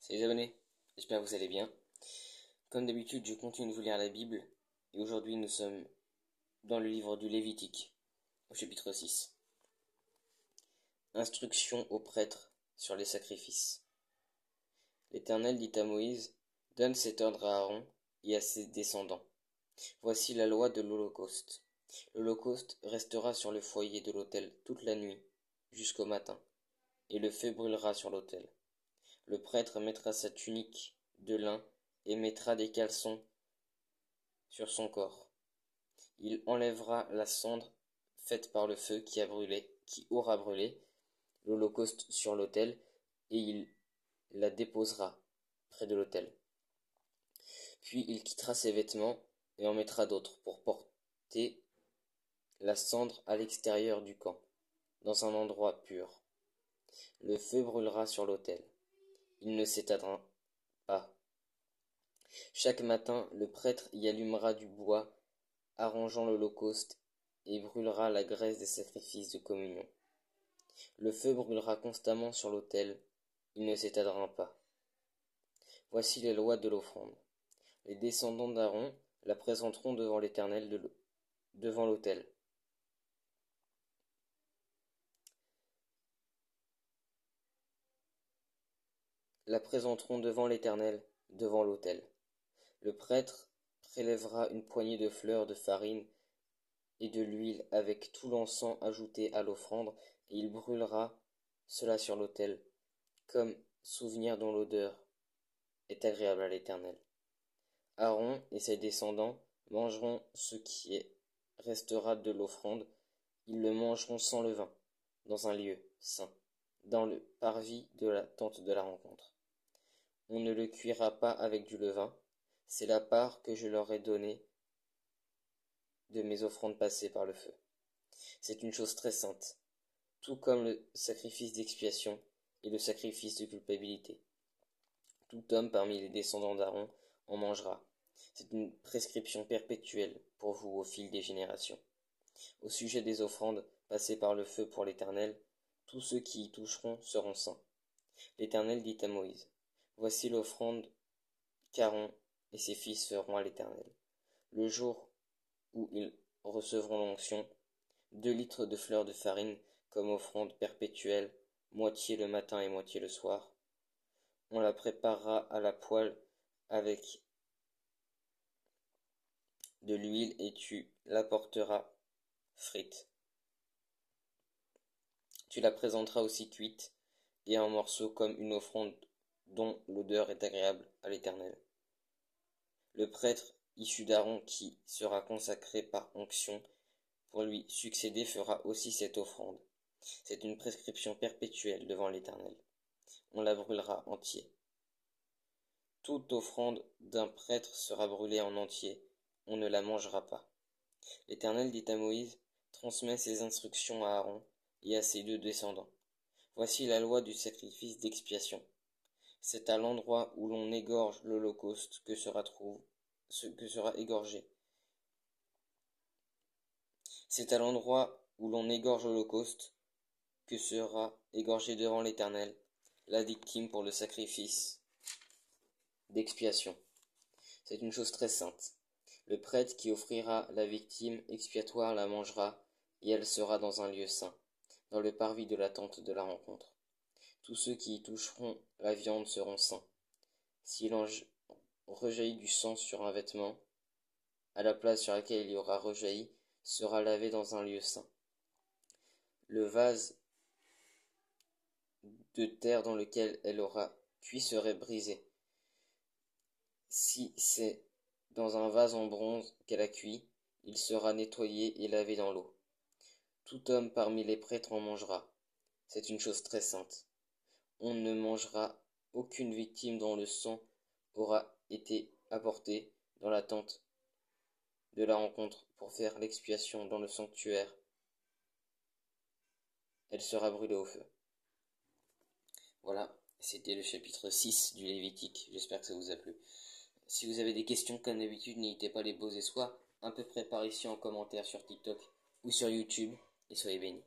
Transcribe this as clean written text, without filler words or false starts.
Salut les abonnés, j'espère que vous allez bien. Comme d'habitude, je continue de vous lire la Bible, et aujourd'hui nous sommes dans le livre du Lévitique, au chapitre 6. Instruction aux prêtres sur les sacrifices. L'Éternel dit à Moïse, donne cet ordre à Aaron et à ses descendants. Voici la loi de l'Holocauste. L'Holocauste restera sur le foyer de l'autel toute la nuit, jusqu'au matin, et le feu brûlera sur l'autel. Le prêtre mettra sa tunique de lin et mettra des caleçons sur son corps. Il enlèvera la cendre faite par le feu qui aura brûlé l'holocauste sur l'autel, et il la déposera près de l'autel. Puis il quittera ses vêtements et en mettra d'autres pour porter la cendre à l'extérieur du camp, dans un endroit pur. Le feu brûlera sur l'autel. Il ne s'éteindra pas. Chaque matin, le prêtre y allumera du bois, arrangeant l'holocauste, et brûlera la graisse des sacrifices de communion. Le feu brûlera constamment sur l'autel, il ne s'éteindra pas. Voici les lois de l'offrande. Les descendants d'Aaron la présenteront devant l'Éternel devant l'autel. La présenteront devant l'Éternel devant l'autel. Le prêtre prélèvera une poignée de fleurs de farine et de l'huile avec tout l'encens ajouté à l'offrande, et il brûlera cela sur l'autel, comme souvenir dont l'odeur est agréable à l'Éternel. Aaron et ses descendants mangeront ce qui restera de l'offrande, ils le mangeront sans levain, dans un lieu saint, dans le parvis de la tente de la rencontre. On ne le cuira pas avec du levain, c'est la part que je leur ai donnée de mes offrandes passées par le feu. C'est une chose très sainte, tout comme le sacrifice d'expiation et le sacrifice de culpabilité. Tout homme parmi les descendants d'Aaron en mangera. C'est une prescription perpétuelle pour vous au fil des générations. Au sujet des offrandes passées par le feu pour l'Éternel, tous ceux qui y toucheront seront saints. L'Éternel dit à Moïse, voici l'offrande qu'Aaron et ses fils feront à l'Éternel. Le jour où ils recevront l'onction, 2 litres de fleurs de farine comme offrande perpétuelle, moitié le matin et moitié le soir. On la préparera à la poêle avec de l'huile et tu l'apporteras frite. Tu la présenteras aussi cuite et en morceaux comme une offrande dont l'odeur est agréable à l'Éternel. Le prêtre issu d'Aaron qui sera consacré par onction pour lui succéder fera aussi cette offrande. C'est une prescription perpétuelle devant l'Éternel. On la brûlera entière. Toute offrande d'un prêtre sera brûlée en entier, on ne la mangera pas. L'Éternel dit à Moïse, transmets ces instructions à Aaron et à ses 2 descendants. Voici la loi du sacrifice d'expiation. C'est à l'endroit où l'on égorge l'holocauste que sera égorgé. C'est à l'endroit où l'on égorge l'holocauste que sera égorgée devant l'Éternel la victime pour le sacrifice d'expiation. C'est une chose très sainte. Le prêtre qui offrira la victime expiatoire la mangera, et elle sera dans un lieu saint, dans le parvis de la tente de la rencontre. Tous ceux qui y toucheront la viande seront saints. S'il en rejaillit du sang sur un vêtement, à la place sur laquelle il y aura rejailli sera lavé dans un lieu saint. Le vase de terre dans lequel elle aura cuit serait brisé. Si c'est dans un vase en bronze qu'elle a cuit, il sera nettoyé et lavé dans l'eau. Tout homme parmi les prêtres en mangera. C'est une chose très sainte. On ne mangera aucune victime dont le sang aura été apporté dans la tente de la rencontre pour faire l'expiation dans le sanctuaire. Elle sera brûlée au feu. Voilà, c'était le chapitre 6 du Lévitique. J'espère que ça vous a plu. Si vous avez des questions comme d'habitude, n'hésitez pas à les poser soit à peu près par ici en commentaire sur TikTok ou sur YouTube, et soyez bénis.